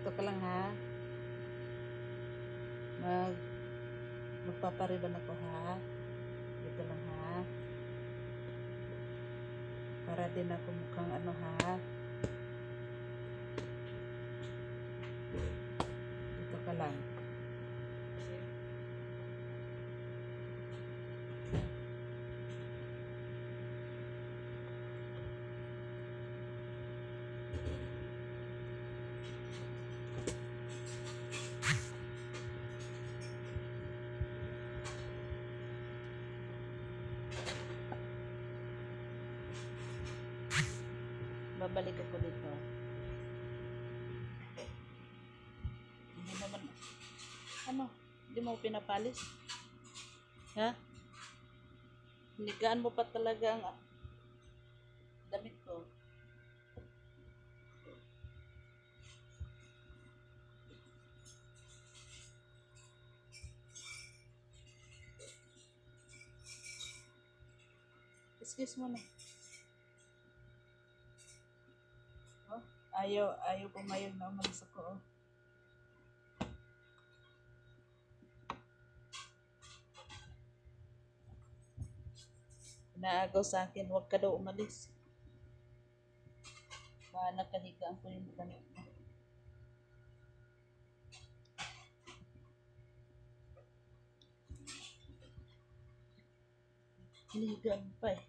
Dito ka lang ha. Magpapariban ako ha. Dito lang ha. Para din ako mukhang ano ha. Dito ka lang. Babalik ako dito. Hindi naman, ano, hindi mo pinapalis? Ha? Hinigaan mo pa talaga ang damit ko. Excuse mo na. Oh, ayaw pumayag na umalis ako. Oh. Inaagaw sa akin, huwag ka daw umalis. Nakahigaan ko yung damit mo. Hinihigaan pa eh.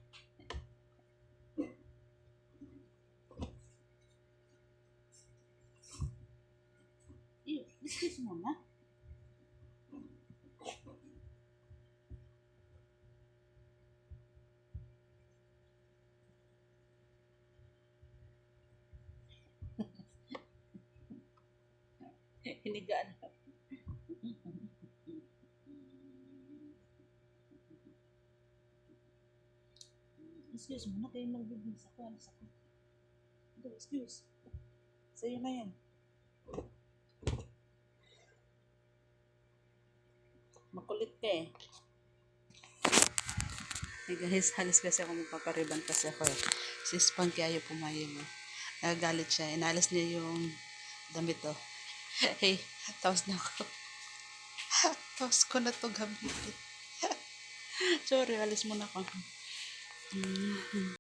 Excuse mo na. Hinigaan. Excuse mo na kayo magbibis ako. Alis ako. Excuse. Sa'yo na yan. Makulit ka eh. Hey guys, halos kasi ako magpapariban kasi ako eh. Si Spunky ayaw pumayag eh. Nagagalit siya. Inalis niya yung damit oh. Hey, tapos na ako. Tapos ko na to gamitin. Sorry, alis muna ako.